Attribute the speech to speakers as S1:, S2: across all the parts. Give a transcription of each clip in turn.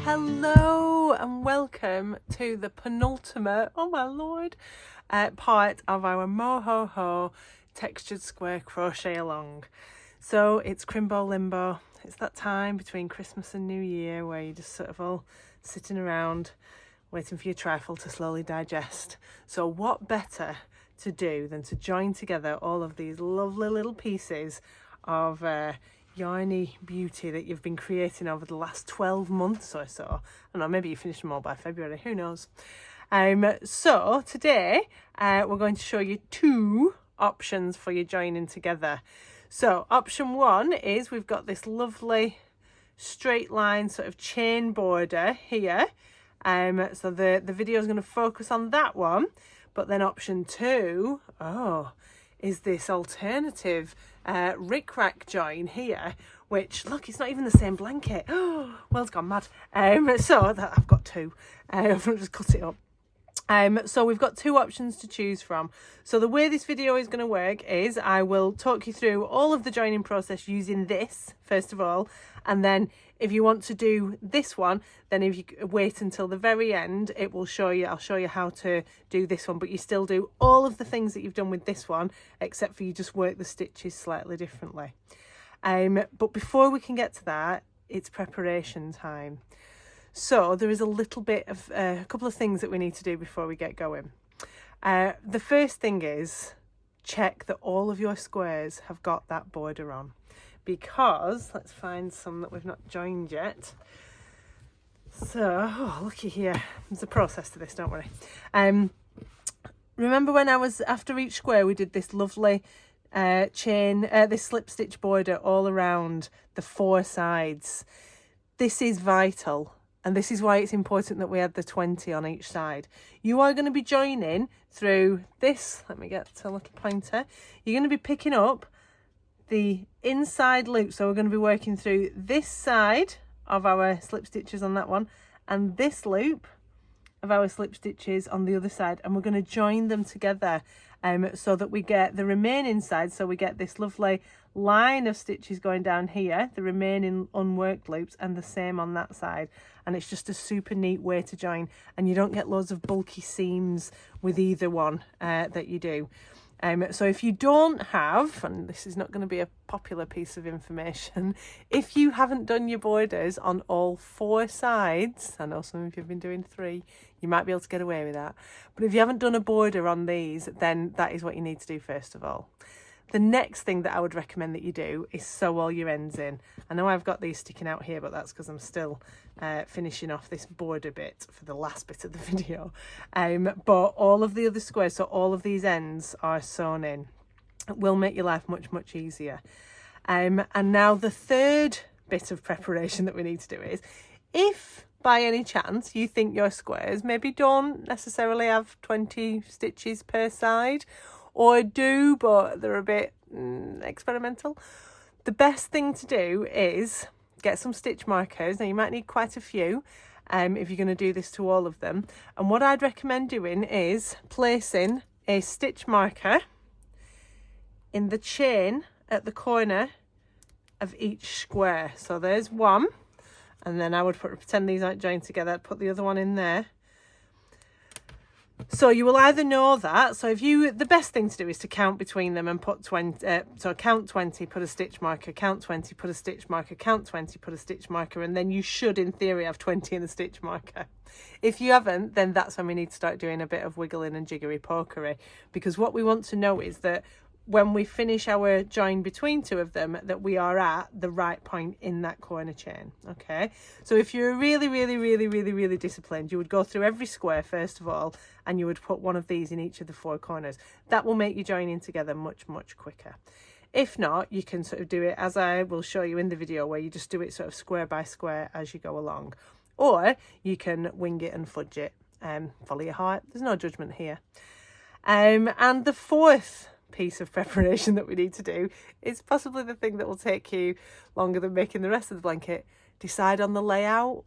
S1: Hello and welcome to the penultimate, oh my lord, part of our Moho textured square crochet along. So it's Crimbo Limbo. It's that time between Christmas and New Year where you're just sort of all sitting around waiting for your trifle to slowly digest. So what better to do than to join together all of these lovely little pieces of yarny beauty that you've been creating over the last 12 months or so. I don't know, maybe you finished them all by February, who knows. So today we're going to show you two options for you joining together. So option one is we've got this lovely straight line sort of chain border here. So the video is going to focus on that one. But then option two, is this alternative rick-rack join here, which, look, it's not even the same blanket. Oh, world's gone mad. So that I've got two. I've just cut it up. So we've got two options to choose from. So the way this video is going to work is I will talk you through all of the joining process using this, first of all, and then if you want to do this one, then if you wait until the very end, it will show you, I'll show you how to do this one, but you still do all of the things that you've done with this one, except for you just work the stitches slightly differently. But before we can get to that, it's preparation time. So there is a little bit of a couple of things that we need to do before we get going. The first thing is check that all of your squares have got that border on, because let's find some that we've not joined yet. So, looky here, there's a process to this, don't worry. Remember when after each square we did this lovely this slip stitch border all around the four sides. This is vital. And this is why it's important that we add the 20 on each side. You are going to be joining through this. Let me get to a little pointer. You're going to be picking up the inside loop. So we're going to be working through this side of our slip stitches on that one and this loop of our slip stitches on the other side. And we're going to join them together so that we get the remaining side. So we get this lovely line of stitches going down here, the remaining unworked loops, and the same on that side. And it's just a super neat way to join, and you don't get loads of bulky seams with either one that you do. So if you don't have, and this is not going to be a popular piece of information, if you haven't done your borders on all four sides, I know some of you have been doing 3, you might be able to get away with that, but if you haven't done a border on these, then that is what you need to do first of all. The next thing that I would recommend that you do is sew all your ends in. I know I've got these sticking out here, but that's because I'm still finishing off this border bit for the last bit of the video. But all of the other squares, so all of these ends are sewn in. It will make your life much, much easier. And now the third bit of preparation that we need to do is, if by any chance you think your squares maybe don't necessarily have 20 stitches per side, or do, but they're a bit experimental, the best thing to do is get some stitch markers. Now you might need quite a few if you're going to do this to all of them. And what I'd recommend doing is placing a stitch marker in the chain at the corner of each square. So there's one, and then I would pretend these aren't joined together, I'd put the other one in there. So you will either know that, so if you, the best thing to do is to count between them and put 20, so count 20, put a stitch marker, count 20, put a stitch marker, count 20, put a stitch marker, and then you should in theory have 20 in a stitch marker. If you haven't, then that's when we need to start doing a bit of wiggling and jiggery pokery, because what we want to know is that when we finish our join between two of them, that we are at the right point in that corner chain. Okay, so if you're really disciplined, you would go through every square first of all, and you would put one of these in each of the four corners. That will make you joining together much quicker. If not, you can sort of do it as I will show you in the video, where you just do it sort of square by square as you go along, or you can wing it and fudge it. Follow your heart, there's no judgment here. And the fourth piece of preparation that we need to do is possibly the thing that will take you longer than making the rest of the blanket. Decide on the layout.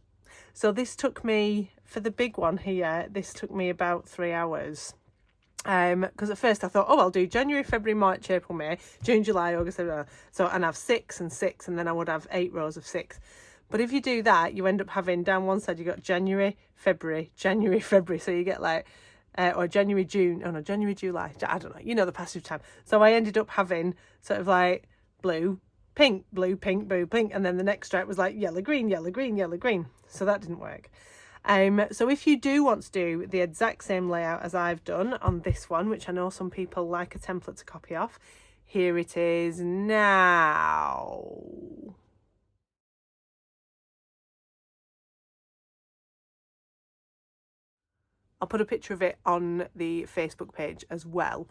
S1: So this took me, for the big one here, this took me about 3 hours. Because at first I thought, oh, I'll do January, February, March, April, May, June, July, August, so, and have 6 and 6, and then I would have 8 rows of 6. But if you do that, you end up having down one side, you got January, February, January, February. So you get like, or January, June, oh no, January, July, I don't know, you know, the passage of time. So I ended up having sort of like blue, pink, blue, pink, blue, pink. And then the next stripe was like yellow, green, yellow, green, yellow, green. So that didn't work. So if you do want to do the exact same layout as I've done on this one, which I know some people like a template to copy off, here it is now. I'll put a picture of it on the Facebook page as well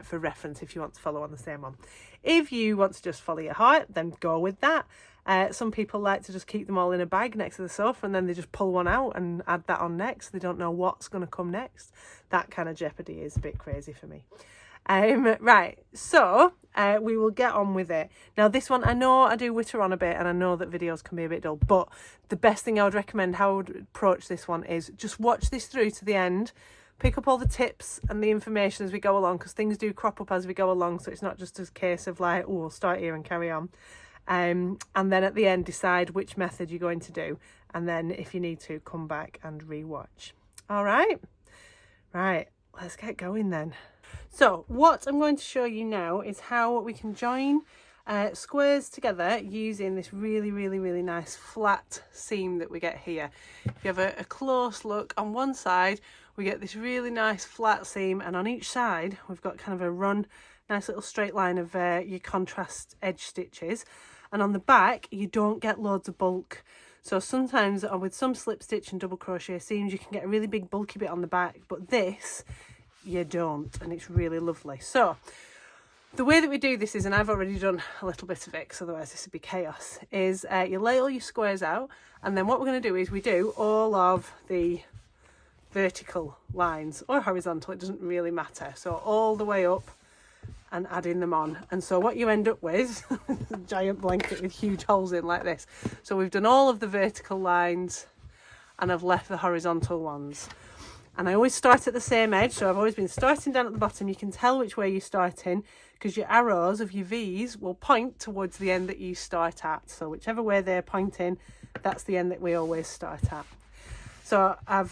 S1: for reference if you want to follow on the same one. If you want to just follow your heart, then go with that. Some people like to just keep them all in a bag next to the sofa and then they just pull one out and add that on next. They don't know what's going to come next. That kind of jeopardy is a bit crazy for me. Right, so we will get on with it. Now this one, I know I do witter on a bit and I know that videos can be a bit dull, but the best thing I would recommend, how I would approach this one, is just watch this through to the end, pick up all the tips and the information as we go along, because things do crop up as we go along, so it's not just a case of like, oh, we'll start here and carry on. And then at the end decide which method you're going to do, and then if you need to, come back and re-watch. All right, let's get going then. So what I'm going to show you now is how we can join squares together using this really nice flat seam that we get here. If you have a close look, on one side we get this really nice flat seam, and on each side we've got kind of a run, nice little straight line of your contrast edge stitches, and on the back you don't get loads of bulk. So sometimes with some slip stitch and double crochet seams you can get a really big bulky bit on the back, but this you don't, and it's really lovely. So the way that we do this is, and I've already done a little bit of it because otherwise this would be chaos, is you lay all your squares out, and then what we're going to do is we do all of the vertical lines or horizontal, it doesn't really matter, so all the way up and adding them on. And so what you end up with is a giant blanket with huge holes in like this. So we've done all of the vertical lines and I've left the horizontal ones. And I always start at the same edge, so I've always been starting down at the bottom. You can tell which way you're starting because your arrows of your V's will point towards the end that you start at. So whichever way they're pointing, that's the end that we always start at. So I've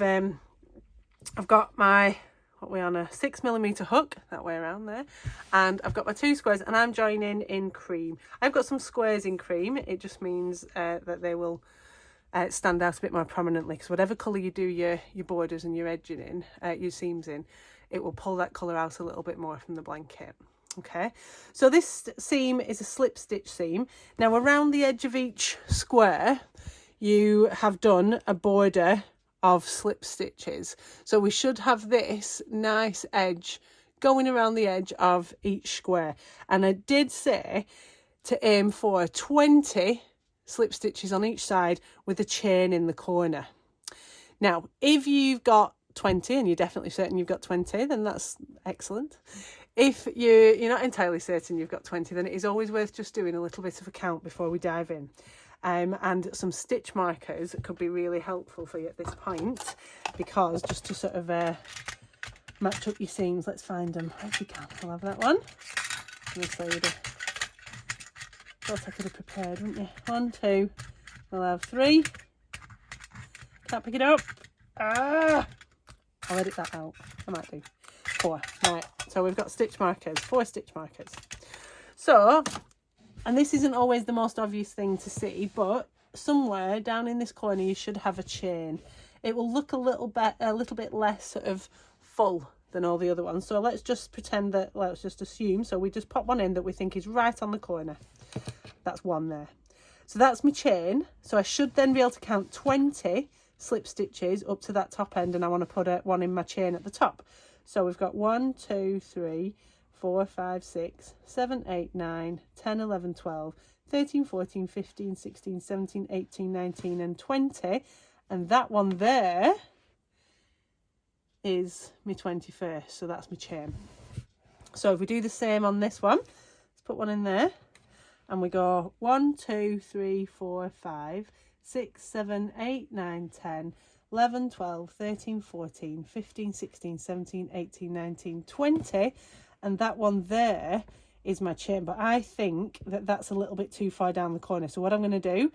S1: got my, what we're on, a 6mm hook, that way around there, and I've got my two squares, and I'm joining in cream. I've got some squares in cream. It just means that they will stand out a bit more prominently, because whatever colour you do your borders and your edging in, your seams in, it will pull that colour out a little bit more from the blanket. Okay, so this seam is a slip stitch seam. Now around the edge of each square you have done a border of slip stitches, so we should have this nice edge going around the edge of each square, and I did say to aim for 20 slip stitches on each side with a chain in the corner. Now if you've got 20 and you're definitely certain you've got 20, then that's excellent. If you're not entirely certain you've got 20, then it is always worth just doing a little bit of a count before we dive in. And some stitch markers could be really helpful for you at this point, because just to sort of match up your seams, let's find them. If you can, I'll have that one. Thought I could have prepared, wouldn't you? 1, 2, we'll have 3. Can't pick it up. I'll edit that out. I might do. 4. Right, so we've got stitch markers, 4 stitch markers. So, and this isn't always the most obvious thing to see, but somewhere down in this corner you should have a chain. It will look a little bit less sort of full than all the other ones. So let's just pretend that, let's just assume, so we just pop one in that we think is right on the corner. That's one there. So that's my chain. So I should then be able to count 20 slip stitches up to that top end, and I want to put one in my chain at the top. So we've got 1, 2, 3, 4, 5, 6, 7, 8, 9, 10, 11, 12, 13, 14, 15, 16, 17, 18, 19 and 20. And that one there is my 21st. So that's my chain. So if we do the same on this one, let's put one in there. And we go 1, 2, 3, 4, 5, 6, 7, 8, 9, 10, 11, 12, 13, 14, 15, 16, 17, 18, 19, 20. And that one there is my chain. But I think that that's a little bit too far down the corner. So what I'm going to do,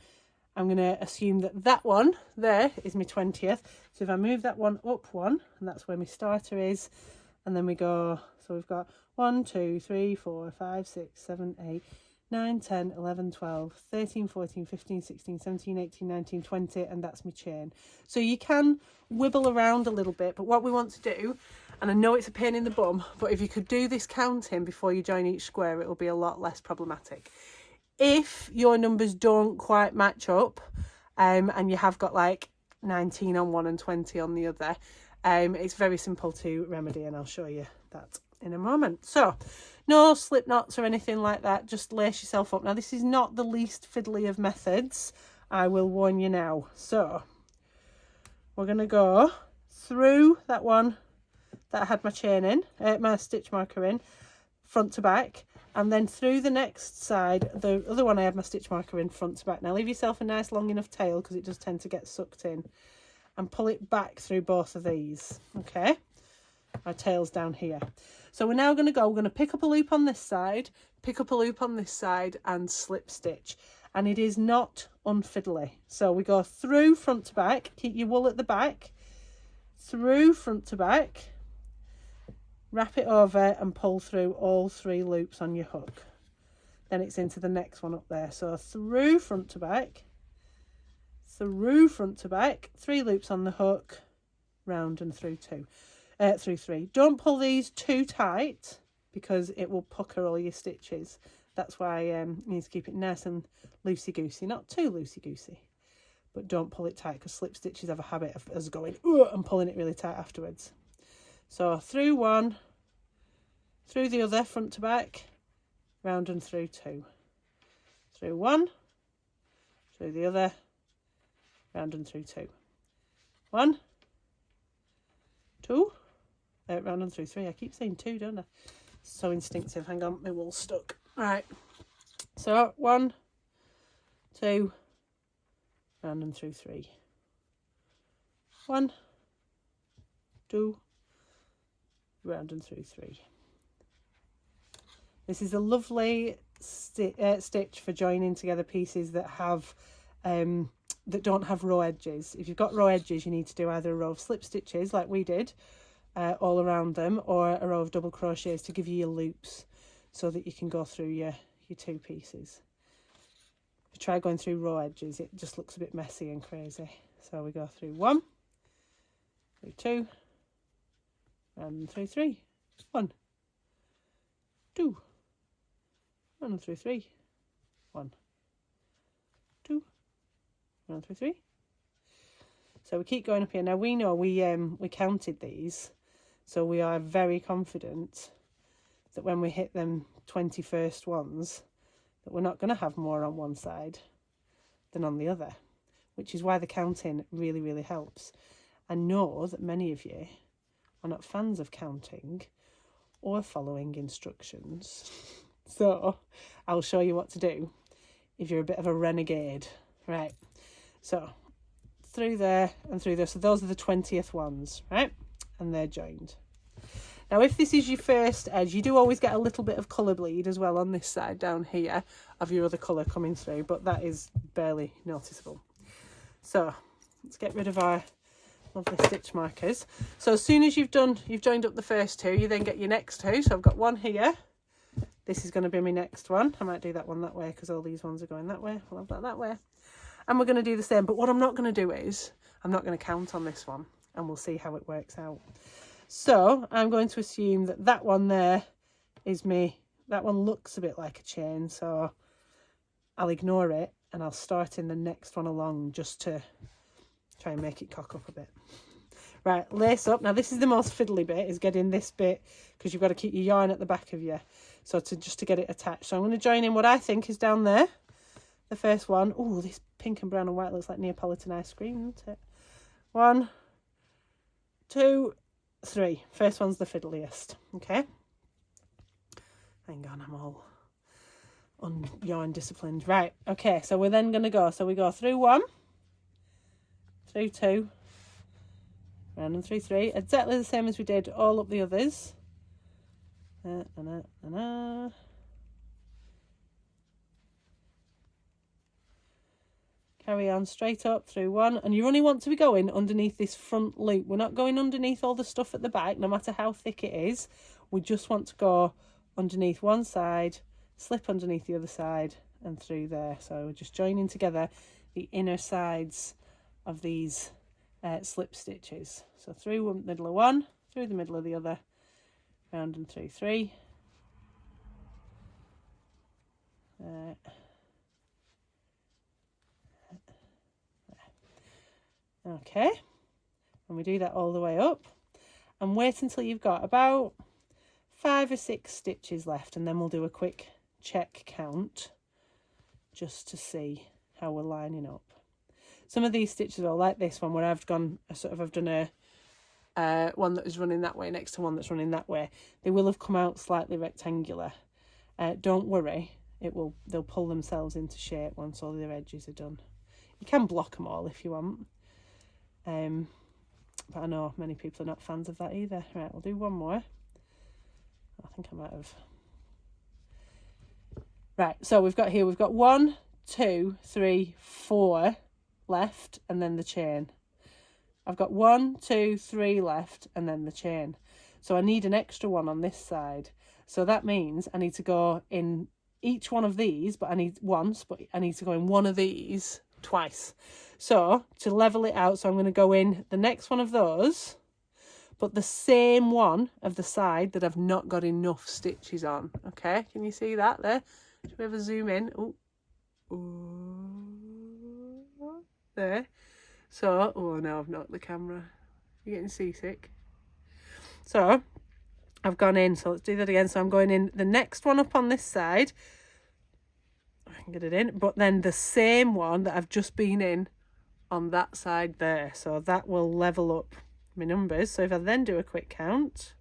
S1: I'm going to assume that that one there is my 20th. So if I move that one up one, and that's where my starter is, and then we go, so we've got 1, 2, 3, 4, 5, 6, 7, 8, 9, 10, 11, 12, 13, 14, 15, 16, 17, 18, 19, 20, and that's my chain. So you can wibble around a little bit, but what we want to do, and I know it's a pain in the bum, but if you could do this counting before you join each square, it will be a lot less problematic. If your numbers don't quite match up, and you have got like 19 on one and 20 on the other, it's very simple to remedy, and I'll show you that in a moment. So no slip knots or anything like that, just lace yourself up. Now this is not the least fiddly of methods, I will warn you now. So we're going to go through that one that I had my chain in, my stitch marker in, front to back, and then through the next side, the other one I had my stitch marker in, front to back. Now leave yourself a nice long enough tail, because it does tend to get sucked in, and pull it back through both of these. Okay, my tail's down here. So we're now going to go, we're going to pick up a loop on this side, pick up a loop on this side, and slip stitch. And it is not unfiddly. So we go through front to back, keep your wool at the back, through front to back, wrap it over and pull through all 3 loops on your hook. Then it's into the next one up there. So through front to back, through front to back, 3 loops on the hook, round and through 3. Don't pull these too tight, because it will pucker all your stitches. That's why you need to keep it nice and loosey-goosey, not too loosey-goosey, but don't pull it tight, because slip stitches have a habit of us going and pulling it really tight afterwards. So through one, through the other, front to back, round and through 2. Through one, through the other, round and through 2. 1, 2, round and through 3. I keep saying 2, don't I? So instinctive. Hang on, my wool's stuck. Right. So 1, 2, round and through 3. 1, 2, round and through 3. This is a lovely stitch for joining together pieces that have that don't have row edges. If you've got row edges, you need to do either a row of slip stitches like we did all around them, or a row of double crochets to give you your loops, so that you can go through your 2 pieces. If you try going through row edges, it just looks a bit messy and crazy. So we go through 1, through 2, and through 3. 1, 2, and through 3. 1, 2, and through 3. So we keep going up here. Now we know we counted these, so we are very confident that when we hit them 21st ones, that we're not going to have more on one side than on the other, which is why the counting really, really helps. I know that many of you are not fans of counting or following instructions, so I'll show you what to do if you're a bit of a renegade. Right, so through there and through there. So those are the 20th ones, right? And they're joined. Now, if this is your first edge, you do always get a little bit of colour bleed as well on this side down here of your other colour coming through, but that is barely noticeable. So let's get rid of our lovely stitch markers. So as soon as you've joined up the first 2, you then get your next 2. So I've got one here. This is going to be my next one. I might do that one that way, because all these ones are going that way. I'll have that way. And we're going to do the same. But what I'm not going to do is, I'm not going to count on this one, and we'll see how it works out. So I'm going to assume that that one there is me. That one looks a bit like a chain, so I'll ignore it, and I'll start in the next one along just to try and make it cock up a bit. Right, lace up. Now this is the most fiddly bit, is getting this bit, because you've got to keep your yarn at the back of you, so just to get it attached. So I'm going to join in what I think is down there, the first one. Oh, this pink and brown and white looks like Neapolitan ice cream, doesn't it? 1, 2, 3. First one's the fiddliest. Okay, hang on, I'm all yarn disciplined. Right, okay, so we're then going to go, so we go through 1, through 2, round and through 3, exactly the same as we did all up the others. Carry on straight up through one, and you only want to be going underneath this front loop. We're not going underneath all the stuff at the back, no matter how thick it is. We just want to go underneath one side, slip underneath the other side, and through there. So we're just joining together the inner sides of these slip stitches. So through the middle of one, through the middle of the other, round and through three. Okay, and we do that all the way up, and wait until you've got about 5 or 6 stitches left, and then we'll do a quick check count just to see how we're lining up. Some of these stitches are like this one, where I've done a one that is running that way next to one that's running that way. They will have come out slightly rectangular. Don't worry, they'll pull themselves into shape once all their edges are done. You can block them all if you want. But I know many people are not fans of that either. Right, we'll do one more. I think I might have. Right, so we've got 1, 2, 3, 4 left, and then the chain. I've got 1, 2, 3 left, and then the chain. So I need an extra one on this side. So that means I need to go in each one of these, but I need to go in one of these twice. So to level it out, so I'm going to go in the next one of those, but the same one of the side that I've not got enough stitches on. Okay, can you see that there? Should we ever zoom in? Oh, there. So, oh no, I've knocked the camera. You're getting seasick. So I've gone in, so let's do that again. So I'm going in the next one up on this side. I can get it in, but then the same one that I've just been in on that side there. So that will level up my numbers. So if I then do a quick count,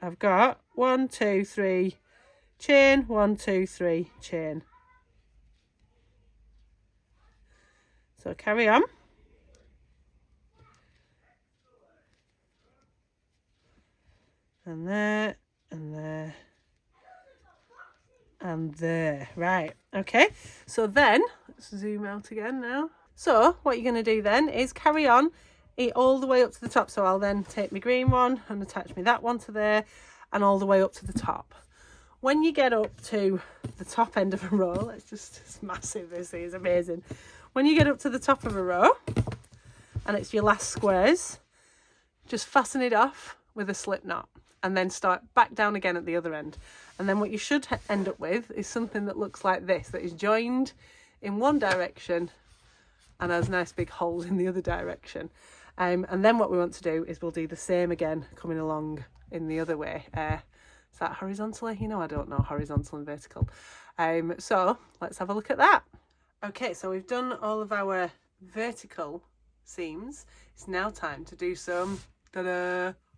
S1: I've got 1, 2, 3 chain, 1, 2, 3 chain. So carry on. And there, and there, and there. Right, okay. So then, let's zoom out again now. So what you're going to do then is carry on it all the way up to the top. So I'll then take my green one and attach me that one to there, and all the way up to the top. When you get up to the top end of a row, it's massive, this is amazing. When you get up to the top of a row, and it's your last squares, just fasten it off with a slip knot, and then start back down again at the other end. And then what you should end up with is something that looks like this, that is joined in one direction and has nice big holes in the other direction. And then what we want to do is we'll do the same again coming along in the other way. Is that horizontally? You know, I don't know horizontal and vertical. So let's have a look at that. Okay, so we've done all of our vertical seams. It's now time to do some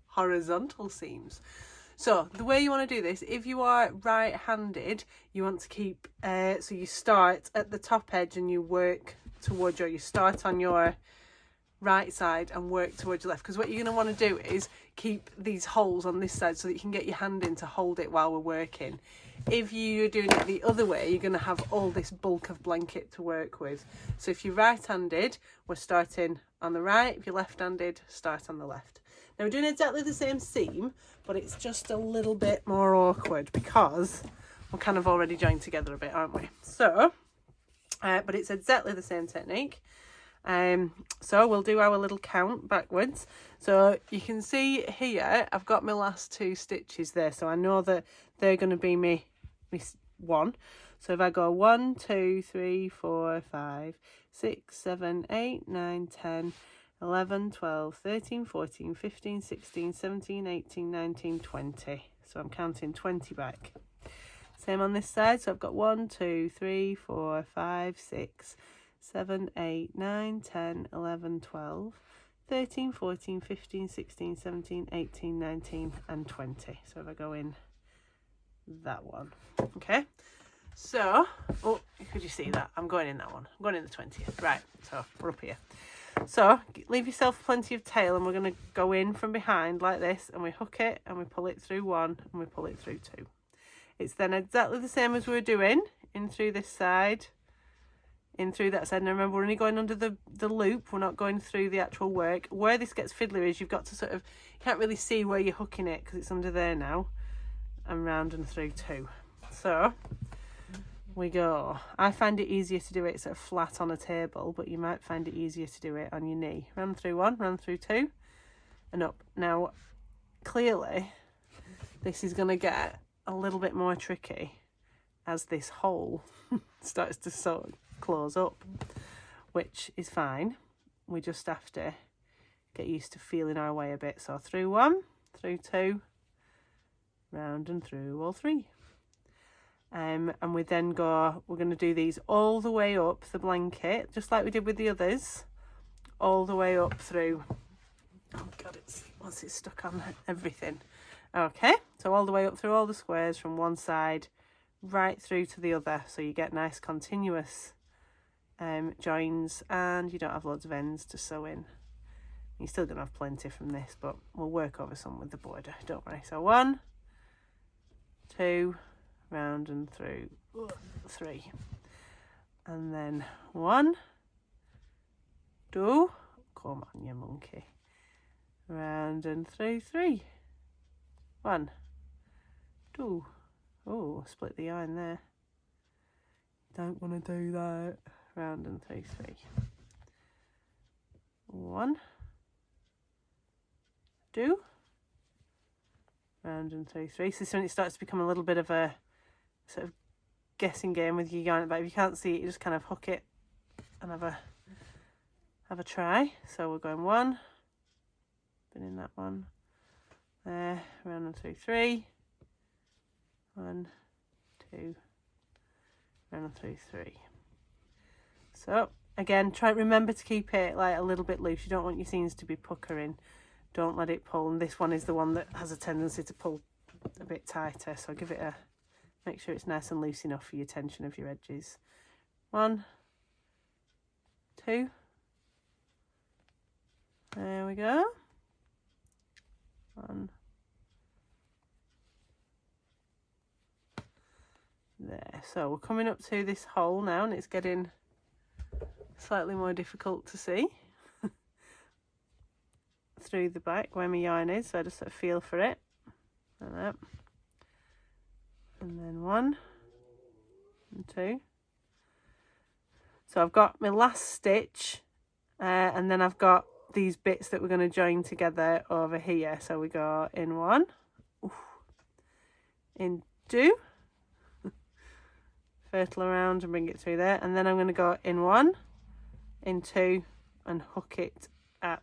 S1: horizontal seams. So the way you want to do this, if you are right-handed, you want to keep, so you start at the top edge and you work towards you start on your right side and work towards your left, because what you're going to want to do is keep these holes on this side so that you can get your hand in to hold it while we're working. If you're doing it the other way, you're going to have all this bulk of blanket to work with. So if you're right-handed, we're starting on the right. If you're left-handed, start on the left. Now we're doing exactly the same seam, but it's just a little bit more awkward because we're kind of already joined together a bit, aren't we? So, but it's exactly the same technique. So we'll do our little count backwards. So you can see here, I've got my last 2 stitches there. So I know that they're going to be my one. So if I go 1, 2, 3, 4, 5, 6, 7, 8, 9, 10, 11, 12, 13, 14, 15, 16, 17, 18, 19, 20. So I'm counting 20 back. Same on this side. So I've got 1, 2, 3, 4, 5, 6, 7, 8, 9, 10, 11, 12, 13, 14, 15, 16, 17, 18, 19, and 20. So if I go in that one. Okay. So, oh, could you see that? I'm going in that one. I'm going in the 20th. Right. So we're up here. So leave yourself plenty of tail, and we're going to go in from behind like this, and we hook it and we pull it through 1 and we pull it through 2. It's then exactly the same as we were doing in through this side in through that side. And remember, we're only going under the loop, we're not going through the actual work. Where this gets fiddly is you've got to sort of, you can't really see where you're hooking it because it's under there now, and round and through 2. So we go. I find it easier to do it sort of flat on a table, but you might find it easier to do it on your knee. Round through 1, round through 2, and up. Now, clearly, this is going to get a little bit more tricky as this hole starts to sort of close up, which is fine. We just have to get used to feeling our way a bit. So through 1, through 2, round and through all 3. And we then we're going to do these all the way up the blanket, just like we did with the others, all the way up through. Oh God, once it's stuck on everything. Okay, so all the way up through all the squares from one side right through to the other, so you get nice continuous joins, and you don't have loads of ends to sew in. You're still going to have plenty from this, but we'll work over some with the border, don't worry. So 1, 2, round and through 3, and then 1, 2, come on you monkey, round and through 3, 1, 2, oh, split the yarn there, don't want to do that, round and through 3, 1, 2, round and through 3. So this is when it starts to become a little bit of a sort of guessing game with your yarn, but if you can't see it, you just kind of hook it and have a try. So we're going 1, been in that one there, round and through 3, 1, 2, round and through 3. So again, remember to keep it like a little bit loose. You don't want your seams to be puckering, don't let it pull, and this one is the one that has a tendency to pull a bit tighter, so give it make sure it's nice and loose enough for your tension of your edges. 1, 2, there we go, 1, there. So we're coming up to this hole now, and it's getting slightly more difficult to see through the back where my yarn is, so I just sort of feel for it like that, and then 1 and 2. So I've got my last stitch, and then I've got these bits that we're going to join together over here. So we go in 1, in 2, fertle around and bring it through there, and then I'm going to go in 1, in 2, and hook it at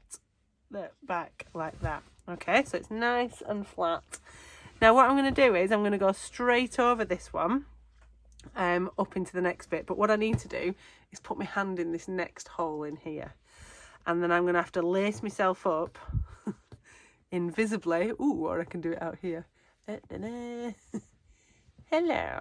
S1: the back like that. Okay, so it's nice and flat. Now what I'm going to do is I'm going to go straight over this one up into the next bit, but what I need to do is put my hand in this next hole in here, and then I'm going to have to lace myself up invisibly. Ooh, or I can do it out here. Hello.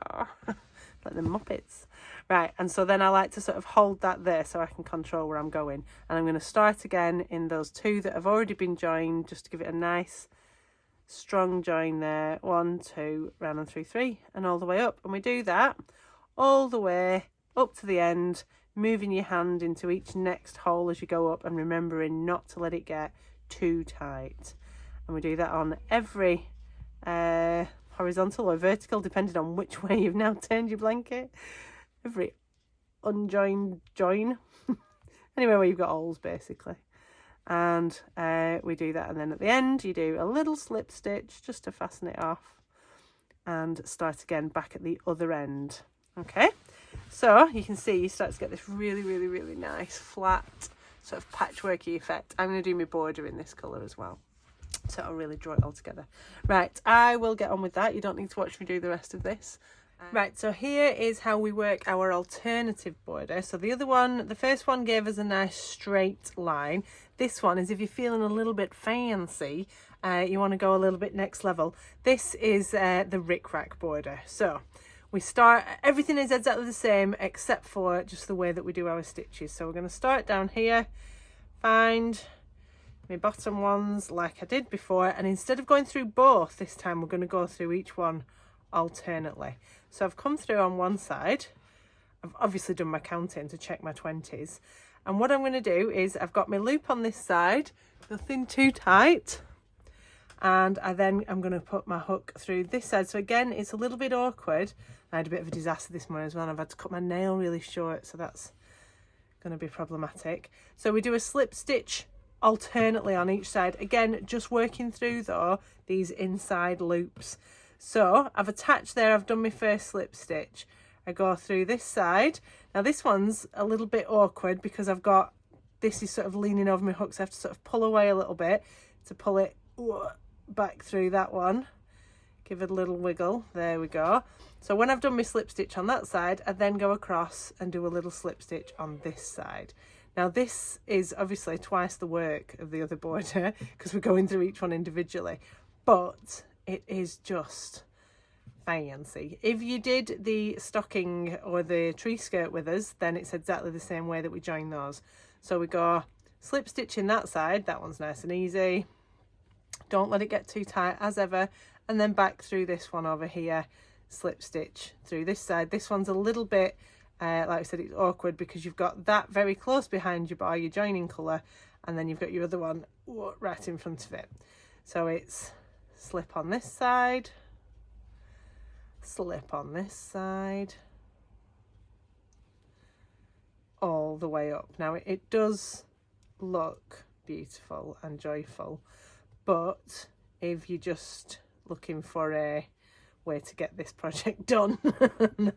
S1: Like the Muppets. Right, and so then I like to sort of hold that there so I can control where I'm going. And I'm going to start again in those 2 that have already been joined, just to give it a nice strong join there. 1, 2, round and through 3, and all the way up. And we do that all the way up to the end, moving your hand into each next hole as you go up, and remembering not to let it get too tight. And we do that on every horizontal or vertical, depending on which way you've now turned your blanket. Every unjoined join, anywhere where you've got holes basically. And we do that, and then at the end you do a little slip stitch just to fasten it off, and start again back at the other end. Okay, so you can see you start to get this really, really, really nice flat sort of patchworky effect. I'm going to do my border in this colour as well, so I'll really draw it all together. Right, I will get on with that. You don't need to watch me do the rest of this. Right, so here is how we work our alternative border. So the other one, the first one gave us a nice straight line. This one is if you're feeling a little bit fancy, you want to go a little bit next level. This is the rick-rack border. So we start, everything is exactly the same except for just the way that we do our stitches. So we're going to start down here, find my bottom ones like I did before, and instead of going through both this time, we're going to go through each one alternately. So I've come through on one side, I've obviously done my counting to check my 20s. And what I'm going to do is I've got my loop on this side, nothing too tight. And I'm going to put my hook through this side. So again, it's a little bit awkward. I had a bit of a disaster this morning as well. I've had to cut my nail really short, so that's going to be problematic. So we do a slip stitch alternately on each side. Again, just working through though these inside loops. So I've attached there, I've done my first slip stitch. I go through this side. Now this one's a little bit awkward because I've got, this is sort of leaning over my hook, so I have to sort of pull away a little bit to pull it back through that one. Give it a little wiggle, there we go. So when I've done my slip stitch on that side, I then go across and do a little slip stitch on this side. Now this is obviously twice the work of the other border because we're going through each one individually, but it is just fancy. If you did the stocking or the tree skirt with us, then it's exactly the same way that we join those. So we go slip stitch in that side, that one's nice and easy. Don't let it get too tight as ever, and then back through this one over here, slip stitch through this side. This one's a little bit, like I said, it's awkward because you've got that very close behind your bar, your joining colour, and then you've got your other one right in front of it. So it's slip on this side, slip on this side, all the way up. Now it does look beautiful and joyful, but if you're just looking for a way to get this project done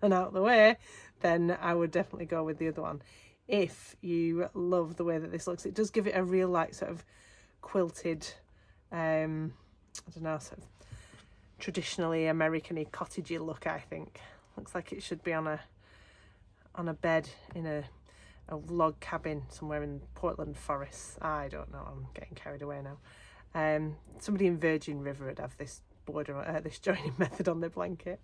S1: and out of the way, then I would definitely go with the other one. If you love the way that this looks, it does give it a real like sort of quilted, I don't know, sort of traditionally American-y cottagey look. I think looks like it should be on a bed in a log cabin somewhere in Portland Forest. I don't know, I'm getting carried away now. Somebody in Virgin River would have this border, this joining method on their blanket.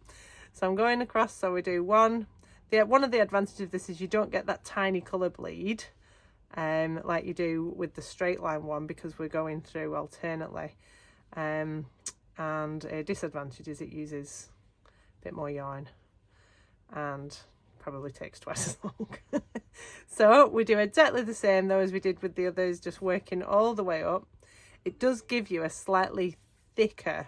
S1: So I'm going across. So we do one. One of the advantages of this is you don't get that tiny colour bleed, like you do with the straight line one, because we're going through alternately. And a disadvantage is it uses a bit more yarn and probably takes twice as long. So we do exactly the same though as we did with the others, just working all the way up. It does give you a slightly thicker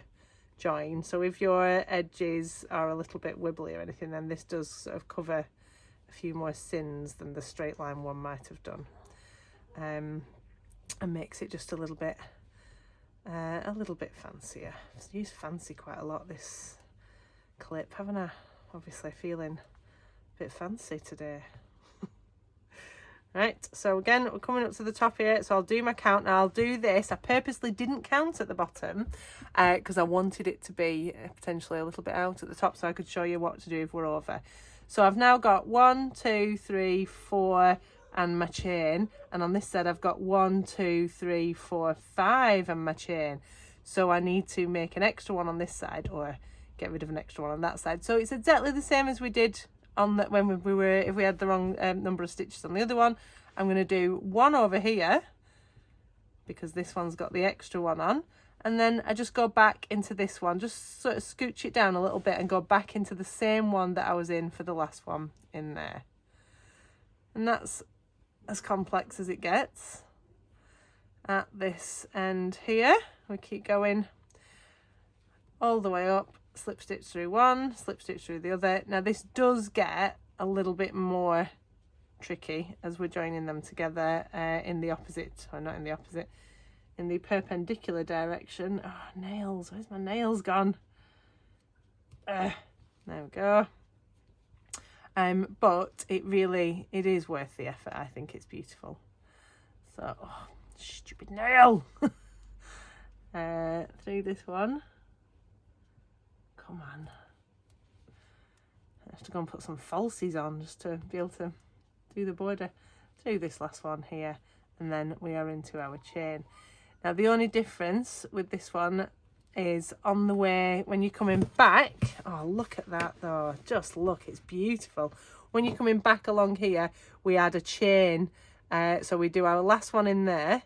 S1: join, so if your edges are a little bit wibbly or anything, then this does sort of cover a few more sins than the straight line one might have done, and makes it just a little bit fancier. I've used fancy quite a lot this clip, haven't I? Obviously feeling a bit fancy today. Right, so again, we're coming up to the top here, so I'll do my count. Now I'll do this. I purposely didn't count at the bottom because I wanted it to be potentially a little bit out at the top so I could show you what to do if we're over. So I've now got 1, 2, 3, 4 and my chain, and on this side I've got 1, 2, 3, 4, 5 and my chain. So I need to make an extra one on this side or get rid of an extra one on that side. So it's exactly the same as we did on that when we were, if we had the wrong number of stitches on the other one. I'm going to do one over here because this one's got the extra one on, and then I just go back into this one, just sort of scooch it down a little bit and go back into the same one that I was in for the last one in there. And that's as complex as it gets. At this end here, we keep going all the way up, slip stitch through one, slip stitch through the other. Now this does get a little bit more tricky as we're joining them together in the opposite, or not in the opposite, in the perpendicular direction. Oh, nails, where's my nails gone? There we go. But it is worth the effort. I think it's beautiful. So, oh, stupid nail. Through this one. Come on. I have to go and put some falsies on just to be able to do the border. Do this last one here, and then we are into our chain. Now the only difference with this one is on the way when you're coming back. Oh, look at that though, just look, it's beautiful. When you're coming back along here, we add a chain, so we do our last one in there,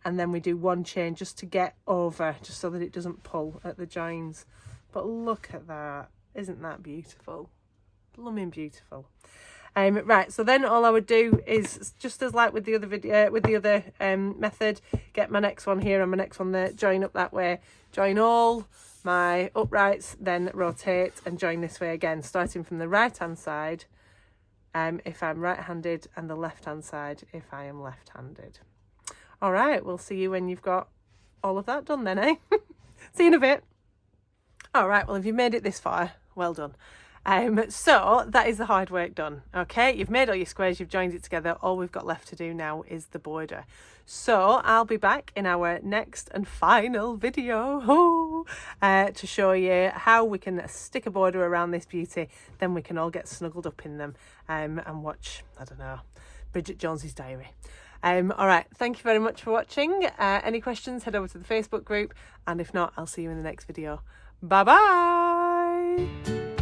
S1: and then we do one chain just to get over, just so that it doesn't pull at the joins. But look at that, isn't that beautiful? Blooming beautiful. Right, so then all I would do is, just as like with the other video, with the other method, get my next one here and my next one there, join up that way, join all my uprights, then rotate and join this way again, starting from the right hand side if I'm right-handed, and the left hand side if I am left-handed. All right, we'll see you when you've got all of that done then, eh? See you in a bit. All right, well, if you've made it this far, well done. So that is the hard work done. Okay, you've made all your squares, you've joined it together. All we've got left to do now is the border. So I'll be back in our next and final video to show you how we can stick a border around this beauty. Then we can all get snuggled up in them and watch, I don't know, Bridget Jones's Diary. All right, thank you very much for watching. Any questions, head over to the Facebook group, and if not, I'll see you in the next video. Bye bye.